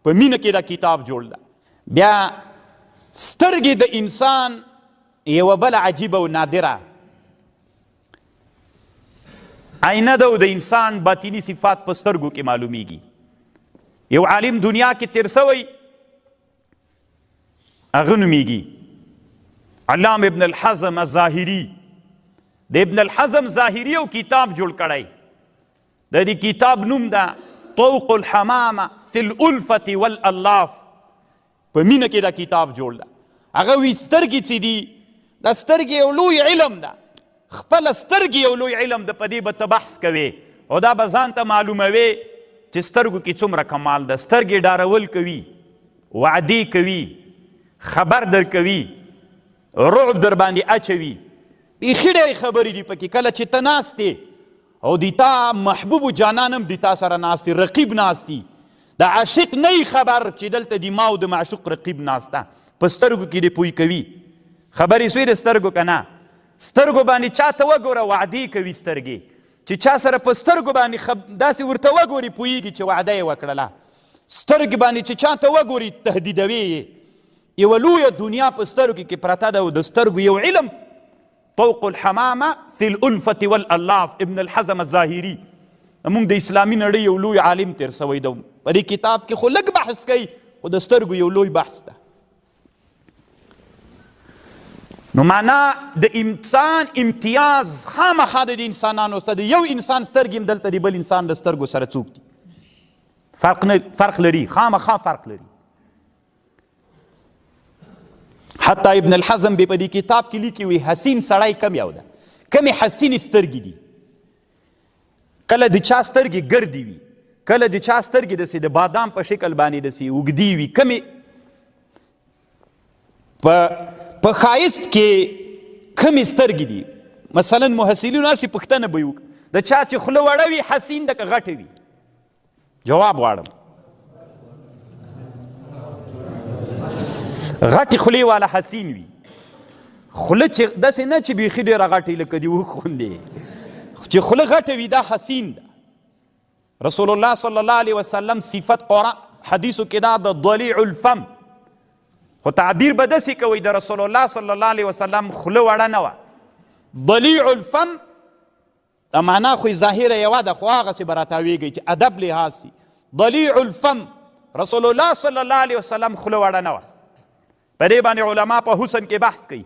په مینه کې دا کتاب جوړ ده. بیا سترګې د انسان یوه بله عجیبه او نادره آینه ده او د انسان باطني صفات په سترګو کې معلومیږي. یو عالم دنیا کې تیر سوی هغه نومیږي علامه ابن الحزم الظاهري. د ابن الحزم ظاهري یو کتاب جوړ کړی، د دې کتاب نوم ده طوق الحمامه فی الالفة والالاف. په مینه کې دا کتاب جوړ ده. هغه وی سترګې چې دي دا سترګې یو لوی علم ده، خپله سترګې یو لوی علم ده، په دې به ته بحث کوې او دا به ځان ته معلوموې چې سترګو کې څومره کمال ده. سترګې ډارول کوي، وعدې کوي، خبر در کوي، رعب در باندې اچوي. بیخي ډېرې خبرې دي پکې. کله چې ته ناست او د تا محبوب و جانان هم د تا سره ناست دي، رقیب ناست دي، د عاشق نه خبر چې دلته د ما او د معشوق رقیب ناسته، په سترګو کې دې پوی کوي. خبرې سوې د سترګو که نه؟ سترګو باندې چا ته وګوره وعدې کوي سترګې، چې چا سره په سترګو باندې داسې ورته وګوري پوهېږي چې وعده یې وکړله. سترګې باندې چې چا ته وګوري تهدیدوي یې. یوه لویه دنیا په سترګو کې پرته ده او د سترګو یو علم طوق الحمامه فی الالفة والالاف ابن الحزم الظاهري موږ د اسلامي نړۍ یو لوی عالم تیر سوی ده. په دې کتاب کې خو لږ بحث کوي، خو د سترګو یو لوی بحث ده. نو معنا د انسان امتیاز خامخا د انسانانو سره د یو انسان سترګې هم دلته د بل انسان د سترګو سره څوک دي؟ فرق لري، خامخا فرق لري. حتی ابن الحزم به په دې کتاب کې لیکي وي حسین سړی کم یو ده، کمې حسینې سترګې دي. کله د چا سترګې ګردې وي، کله د چا سترګې داسې د بادام په شکل باندې داسې اوږدې وي. کمې په ښایست کې کمې سترګې دي. مثلا محصلینو هسې پوښتنه به یې وکړه د چا چې خوله وړه وي حسین ده که غټه وي؟ جواب غواړم. غټې خولې والا حسین وي. خوله چې داسې نه چې بیخي ډېره غټې لکه د اوښ غوندې، چې خوله غټه وي دا حسین ده. رسول الله صلی الله علیه وسلم صفت قرآن حدیثو کې دا د ضلیع الفم، خو تعبیر به داسې کوئ د رسول الله صلی الله علیه وسلم خوله وړه نه وه. ضلیع الفم د معنا خو ظاهره یوه ده، خو هغسې به راتاویږئ چې ادب لحاظ سي. ضلیع الفم رسول الله صلی الله علیه وسلم خوله وړه نه وه. په دې باندې علما په حسن کې بحث کوي،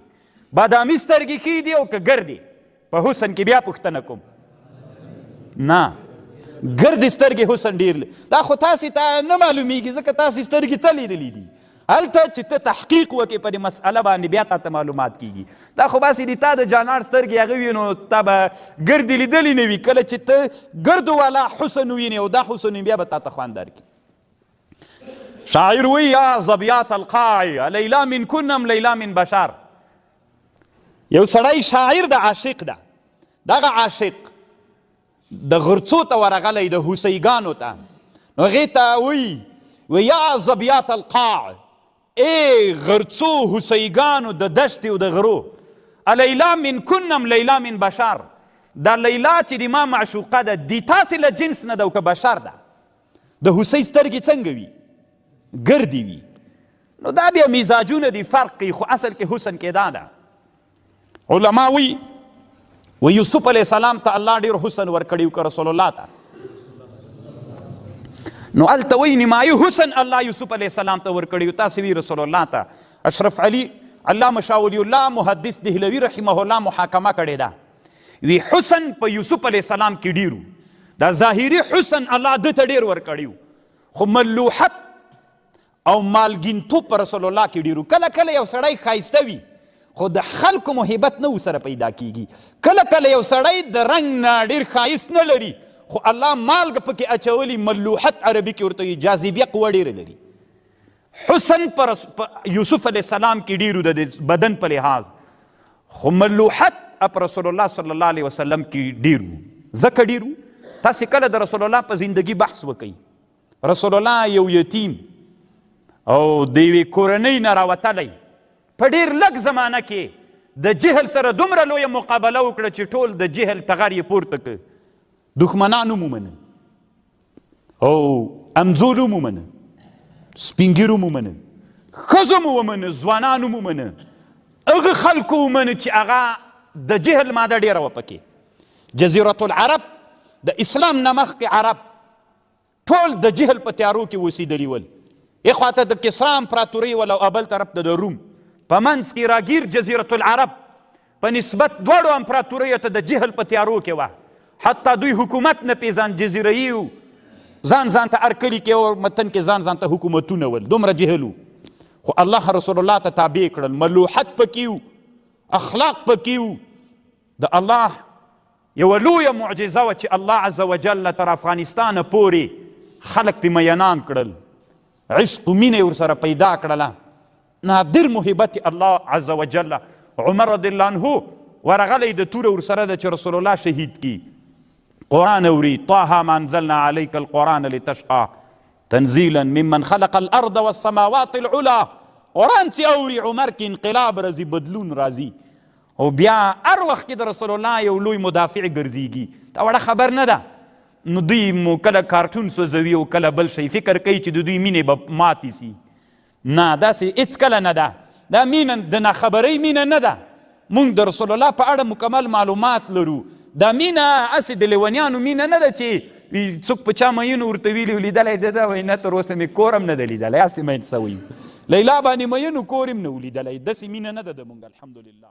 بادامي سترګې ښې دي او که ګردې؟ په حسن کې بیا پوښتنه کوم. نه، ګردې سترګې حسن ډېر دا خو تاسې ته نه معلومیږي، ځکه تاسې سترګې څه لیدلي دي. هلته چې ته تحقیق وکړې په دې مسئله باندې بیا تا ته معلومات کیږي. دا خو باسې د تا د جانان سترګې هغه وي نو تا به ګردې لیدلي نه وي. کله چې ته ګردو والا حسن ووینې او دا حسن بیا به تا ته خوند درکړي. شاعر وی یا ظبیات القاع لیلا من کنم لیلا من بشر. یو سړی شاعر د عاشق ده، دغه عاشق د غرڅو ته ورغلی د هوسیګانو ته، نو هغې ته وی یا ظبیات القاع، ای غرڅو هوسیګانو د دشتې او د غرو، لیلا من کنم لیلا من بشر. دا لیلا چې د ما معشوقه ده د تاسې له جنس نه ده او که بشر ده. د هوسۍ سترګې څنګه وي؟ ګردې وي. نو دا بیا مزاجونه دي فرق کوي، خو اصل کې حسن کې دا ده. علما وی یوسف علیه السلام ته الله ډېر حسن ورکړی و که رسول الله ته؟ نو هلته وی نیمایي حسن الله یوسف علیه السلام ته ورکړی و. تاسې وی رسول الله ته. اشرف علي علامه شاه ولی الله محدث دهلوي رحمه الله محاکمه کړې ده، وی حسن په یوسف علیه السلام کې ډېر و. دا ظاهري حسن الله ده ته ډېر ورکړی و، خو ملوحت او مالګینتوب په رسول الله کې ډېر و. کله کله یو سړی ښایسته وي خو د خلکو محبت نه ورسره پیدا کیږي. کله کله یو سړی د رنګ نه ډېر ښایست نه لري خو الله مالګه پکې اچولي، ملوحت عربي کې ورته وي، جاذبیه قوه ډېره لري. حسن په یوسف علیه السلام کې ډېر و د بدن په لحاظ، خو ملوحت په رسول الله صلی الله علیه وسلم کې ډېر و. ځکه ډېر و تاسې کله د رسول الله په زندگی بحث وکئ. رسول الله یو یتیم او د یوې کورنۍ نه راوتلی، په ډېر لږ زمانه کې د جهل سره دومره لویه مقابله وکړه چې ټول د جهل ټغر یې پورته کړ. دښمنان ومومنه او امزول ومومنه، سپینګیرو مو منه، ښځو مو ومنه، ځوانانو مو منه، هغه خلکو ومنه چې هغه د جهل ماده ډېره وه پکې. جزیرة العرب د اسلام نه مخکې عرب ټول د جهل په تیارو کې اوسېدلي ول. یخوا ته د کسرا امپراتوري ول او بل طرف ته د روم، په منځ کې راګیر جزیرة العرب په نسبت دواړو امپراتوریو ته د جهل په تیارو کې وه. حتی دوی حکومت نه پیژان، جزیرهیي و، ځان ځان ته هر کلي کې او متن کې ځان ځان ته حکومتونه ول، دومره جهل و. خو الله رسول الله ته تابع کړل، ملوحت پکې و، اخلاق پکې و. د الله یوه لویه معجزه وه چې الله عز وجل تر افغانستانه پورې خلک پې مینان کړل، عشق و مینه یې ورسره پیدا کړله. نادر محبت الله عز وجل. عمر رضی الله عنه ورغلی د توره ورسره ده چې رسول الله شهید کی، قرآن اوري، طه ما انزلنا عليك القرآن لتشقى تنزيلا ممن خلق الارض والسماوات العلا. قرآن چې اوري عمر کې انقلاب راځي، بدلون راځي، او بیا هر وخت کې د رسول الله یو لوی مدافع ګرځېږي. دا وړه خبر نه ده. نو دوی مو کله کارټون سوځوي او کله بل شی، فکر کوي چې د دوی مینې به ماتې سي. نه، داسې هېڅ کله نه ده. دا مینه د ناخبرۍ مینه نه ده. موږ د رسول الله په اړه مکمل معلومات لرو. دا مینه هسې د لیونیانو مینه نه ده چې څوک په چا مینو ورته ویلي لیدلی ده، دا وایي نه تر اوسه مې کور هم نه ده لیدلی، هسې مین سوی لیلا باندې مینو کور هم نه و لیدلی. داسې مینه نه ده د موږ الحمدلله.